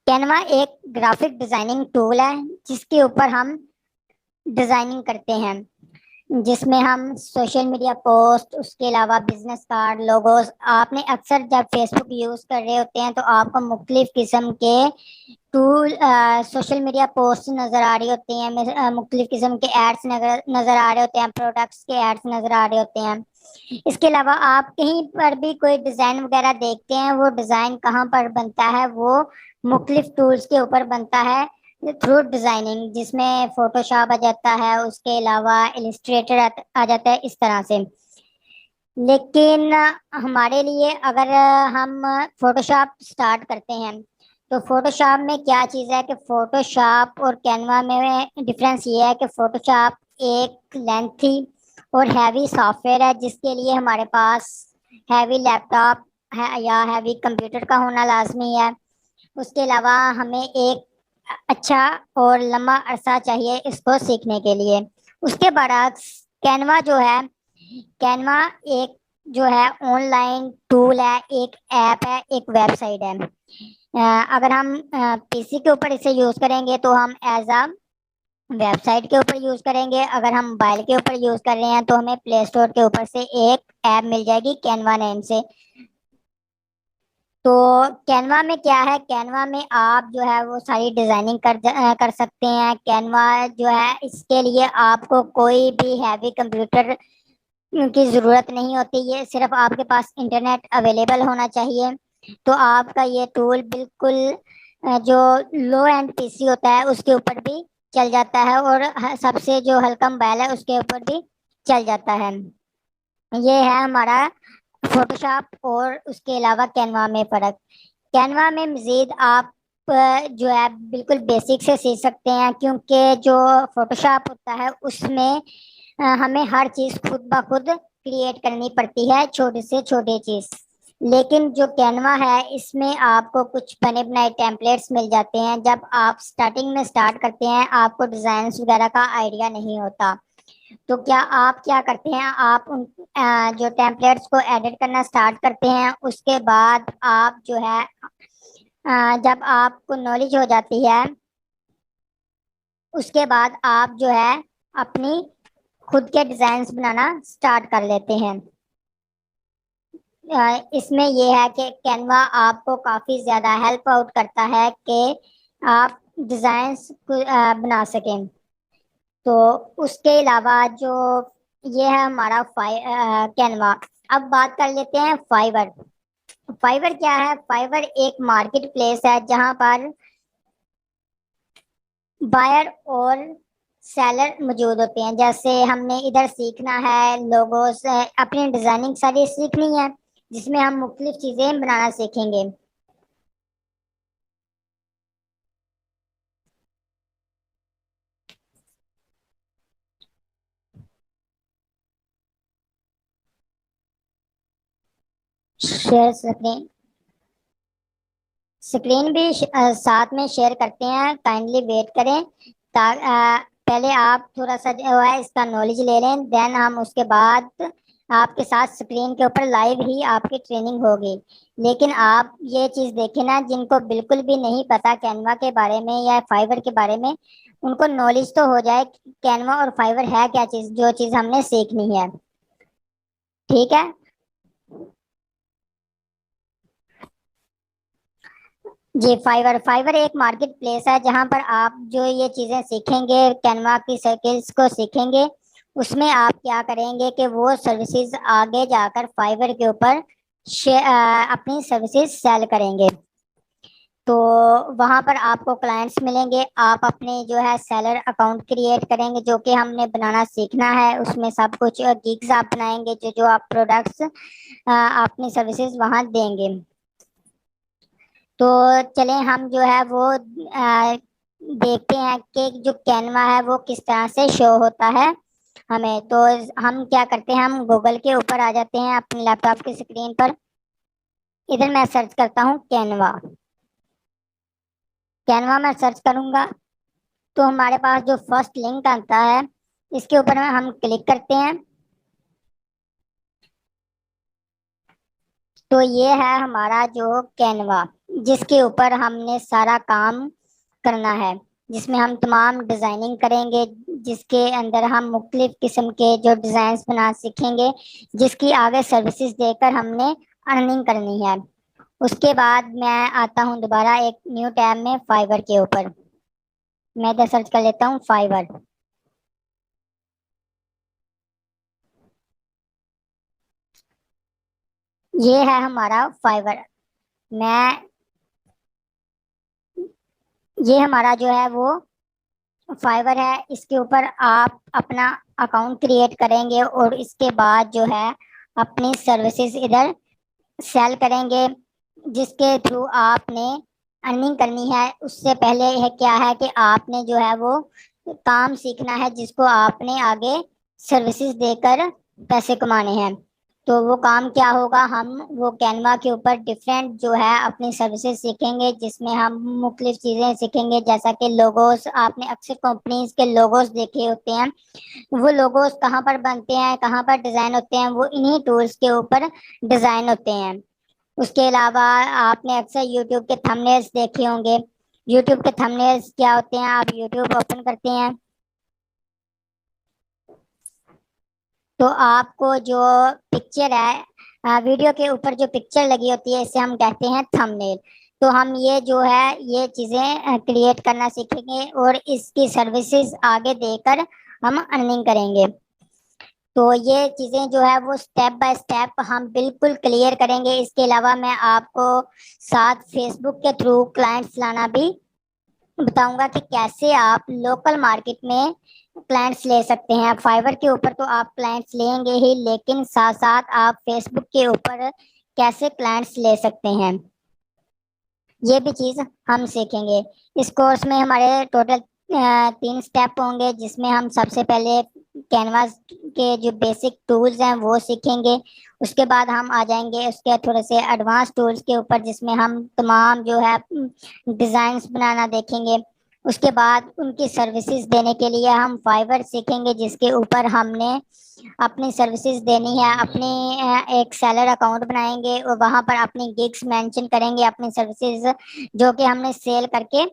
Quinoa ایک graphic designing tool ہے جس کے اوپر ہم ڈیزائننگ کرتے ہیں، جس میں ہم سوشل میڈیا پوسٹ، اس کے علاوہ بزنس کارڈ، لوگوز. آپ نے اکثر جب فیس بک یوز کر رہے ہوتے ہیں تو آپ کو مختلف قسم کے ٹول سوشل میڈیا پوسٹ نظر آ رہی ہوتی ہیں، مختلف قسم کے ایڈس نظر آ رہے ہوتے ہیں، پروڈکٹس کے ایڈس نظر آ رہے ہوتے ہیں. اس کے علاوہ آپ کہیں پر بھی کوئی ڈیزائن وغیرہ دیکھتے ہیں، وہ ڈیزائن کہاں پر بنتا ہے؟ وہ مختلف ٹولز کے اوپر بنتا ہے تھرو ڈیزائننگ، جس میں فوٹو شاپ آ جاتا ہے، اس کے علاوہ السٹریٹر آ جاتا ہے، اس طرح سے. لیکن ہمارے لیے اگر ہم فوٹو شاپ سٹارٹ کرتے ہیں تو فوٹو شاپ میں کیا چیز ہے کہ فوٹو شاپ اور کینوا میں ڈفرینس یہ ہے کہ فوٹو شاپ ایک لینتھی اور ہیوی سافٹ ویئر ہے، جس کے لیے ہمارے پاس ہیوی لیپ ٹاپ یا ہیوی کمپیوٹر کا ہونا لازمی ہے. اس کے علاوہ ہمیں ایک اچھا اور لمبا عرصہ چاہیے اس کو سیکھنے کے لیے. اس کے برعکس کینوا جو ہے، کینوا ایک جو ہے آن لائن ٹول ہے، ایک ایپ ہے، ایک ویب سائٹ ہے. اگر ہم پی سی کے اوپر اسے یوز کریں گے تو ہم ایز اے ویب سائٹ کے اوپر یوز کریں گے. اگر ہم موبائل کے اوپر یوز کر رہے ہیں تو ہمیں پلے اسٹور کے اوپر سے ایک ایپ مل جائے گی کینوا نیم سے. تو کینوا میں کیا ہے؟ کینوا میں آپ جو ہے وہ ساری ڈیزائننگ کر سکتے ہیں. کینوا جو ہے اس کے لیے آپ کو کوئی بھی ہیوی کمپیوٹر کی ضرورت نہیں ہوتی، یہ صرف آپ کے پاس انٹرنیٹ اویلیبل ہونا چاہیے. تو آپ کا یہ ٹول بالکل جو لو اینڈ پی سی ہوتا ہے اس کے اوپر بھی چل جاتا ہے، اور سب سے جو ہلکا موبائل ہے اس کے اوپر بھی چل جاتا ہے. یہ ہے ہمارا فوٹو شاپ اور اس کے علاوہ کینوا میں فرق. کینوا میں مزید آپ جو ہے بالکل بیسک سے سیکھ سکتے ہیں، کیونکہ جو فوٹو شاپ ہوتا ہے اس میں ہمیں ہر چیز خود بخود کریٹ کرنی پڑتی ہے، چھوٹی سے چھوٹی چیز. لیکن جو کینوا ہے اس میں آپ کو کچھ بنے بنائے ٹیمپلیٹس مل جاتے ہیں. جب آپ سٹارٹنگ میں سٹارٹ کرتے ہیں آپ کو ڈیزائنس وغیرہ کا آئیڈیا نہیں ہوتا، تو آپ کیا کرتے ہیں؟ آپ ان جو ٹیمپلیٹس کو ایڈٹ کرنا سٹارٹ کرتے ہیں. اس کے بعد آپ جو ہے جب آپ کو نالج ہو جاتی ہے اس کے بعد آپ جو ہے اپنی خود کے ڈیزائنس بنانا سٹارٹ کر لیتے ہیں. اس میں یہ ہے کہ کینوا آپ کو کافی زیادہ ہیلپ آؤٹ کرتا ہے کہ آپ ڈیزائنس بنا سکیں. تو اس کے علاوہ جو یہ ہے ہمارا کینوا. اب بات کر لیتے ہیں فائور. فائور کیا ہے؟ فائور ایک مارکیٹ پلیس ہے جہاں پر بائر اور سیلر موجود ہوتے ہیں. جیسے ہم نے ادھر سیکھنا ہے لوگوں سے اپنی ڈیزائننگ ساری سیکھنی ہے، جس میں ہم مختلف چیزیں بنانا سیکھیں گے. شیئر اسکرین بھی ساتھ میں شیئر کرتے ہیں، کائنڈلی ویٹ کریں. پہلے آپ تھوڑا سا جو ہے اس کا نالج لے لیں، دین ہم اس کے بعد آپ کے ساتھ اسکرین کے اوپر لائیو ہی آپ کی ٹریننگ ہوگی. لیکن آپ یہ چیز دیکھیں نا، جن کو بالکل بھی نہیں پتا کینوا کے بارے میں یا فائبر کے بارے میں، ان کو نالج تو ہو جائے کینوا اور فائبر ہے کیا چیز، جو چیز ہم نے سیکھنی ہے. ٹھیک ہے. جی، فائور ایک مارکیٹ پلیس ہے جہاں پر آپ جو یہ چیزیں سیکھیں گے، کینوا کی سکلز کو سیکھیں گے. اس میں آپ کیا کریں گے کہ وہ سروسز آگے جا کر فائور کے اوپر اپنی سروسز سیل کریں گے. تو وہاں پر آپ کو کلائنٹس ملیں گے. آپ اپنے جو ہے سیلر اکاؤنٹ کریٹ کریں گے، جو کہ ہم نے بنانا سیکھنا ہے. اس میں سب کچھ گیگز آپ بنائیں گے، جو آپ پروڈکٹس اپنی سروسز وہاں دیں گے. تو چلیں ہم جو ہے وہ دیکھتے ہیں کہ جو کینوا ہے وہ کس طرح سے شو ہوتا ہے ہمیں. تو ہم کیا کرتے ہیں، ہم گوگل کے اوپر آ جاتے ہیں اپنے لیپ ٹاپ کی اسکرین پر. ادھر میں سرچ کرتا ہوں کینوا. کینوا میں سرچ کروں گا تو ہمارے پاس جو فرسٹ لنک آتا ہے اس کے اوپر میں ہم کلک کرتے ہیں. تو یہ ہے ہمارا جو کینوا. جس کے اوپر ہم نے سارا کام کرنا ہے، جس میں ہم تمام ڈیزائننگ کریں گے، جس کے اندر ہم مختلف قسم کے جو ڈیزائنس بنا سیکھیں گے، جس کی آگے سروسز دے کر ہم نے ارننگ کرنی ہے۔ اس کے بعد میں آتا ہوں دوبارہ ایک نیو ٹیب میں فائبر کے اوپر۔ میں ادھر سرچ کر لیتا ہوں فائبر۔ یہ ہے ہمارا فائبر۔ میں یہ ہمارا جو ہے وہ فائبر ہے، اس کے اوپر آپ اپنا اکاؤنٹ کریٹ کریں گے اور اس کے بعد جو ہے اپنی سروسز ادھر سیل کریں گے، جس کے تھرو آپ نے ارننگ کرنی ہے۔ اس سے پہلے ہے کیا ہے کہ آپ نے جو ہے وہ کام سیکھنا ہے، جس کو آپ نے آگے سروسز دے کر پیسے کمانے ہیں۔ تو وہ کام کیا ہوگا، ہم وہ کینوا کے اوپر ڈفرینٹ جو ہے اپنی سروسز سیکھیں گے، جس میں ہم مختلف چیزیں سیکھیں گے، جیسا کہ لوگوز۔ آپ نے اکثر کمپنیز کے لوگوز دیکھے ہوتے ہیں، وہ لوگوز کہاں پر بنتے ہیں، کہاں پر ڈیزائن ہوتے ہیں، وہ انہی ٹولز کے اوپر ڈیزائن ہوتے ہیں۔ اس کے علاوہ آپ نے اکثر یوٹیوب کے تھمبنیلز دیکھے ہوں گے۔ یوٹیوب کے تھمبنیلز کیا ہوتے ہیں، آپ یوٹیوب اوپن کرتے ہیں تو آپ کو جو پکچر ہے، ویڈیو کے اوپر جو پکچر لگی ہوتی ہے، اسے ہم کہتے ہیں تھمب نیل۔ تو ہم یہ جو ہے یہ چیزیں کریٹ کرنا سیکھیں گے اور اس کی سروسز آگے دے کر ہم ارننگ کریں گے۔ تو یہ چیزیں جو ہے وہ سٹیپ بائی سٹیپ ہم بالکل کلیئر کریں گے۔ اس کے علاوہ میں آپ کو ساتھ فیس بک کے تھرو کلائنٹس لانا بھی بتاؤں گا کہ کیسے آپ لوکل مارکیٹ میں کلائنٹس لے سکتے ہیں۔ فائبر کے اوپر تو آپ کلائنٹس لیں گے ہی، لیکن ساتھ ساتھ آپ فیس بک کے اوپر کیسے کلائنٹس لے سکتے ہیں، یہ بھی چیز ہم سیکھیں گے۔ اس کورس میں ہمارے ٹوٹل 3 سٹیپ ہوں گے، جس میں ہم سب سے پہلے کینواس کے جو بیسک ٹولز ہیں وہ سیکھیں گے۔ اس کے بعد ہم آ جائیں گے اس کے تھوڑے سے ایڈوانس ٹولز کے اوپر، جس میں ہم تمام جو ہے ڈیزائنس بنانا دیکھیں گے۔ اس کے بعد ان کی سروسز دینے کے لیے ہم فائبر سیکھیں گے، جس کے اوپر ہم نے اپنی سروسز دینی ہے۔ اپنی ایک سیلر اکاؤنٹ بنائیں گے اور وہاں پر اپنی گگس مینشن کریں گے، اپنی سروسز جو کہ ہم نے سیل کر کے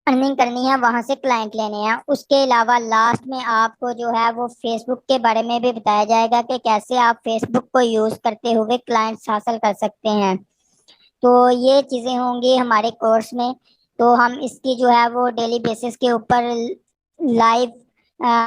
ارننگ کرنی ہے، وہاں سے کلائنٹ لینے ہیں۔ اس کے علاوہ لاسٹ میں آپ کو جو ہے وہ فیس بک کے بارے میں بھی بتایا جائے گا کہ کیسے آپ فیس بک کو یوز کرتے ہوئے کلائنٹس حاصل کر سکتے ہیں۔ تو یہ چیزیں ہوں گی ہمارے کورس میں۔ تو ہم اس کی جو ہے وہ ڈیلی بیسس کے اوپر لائیو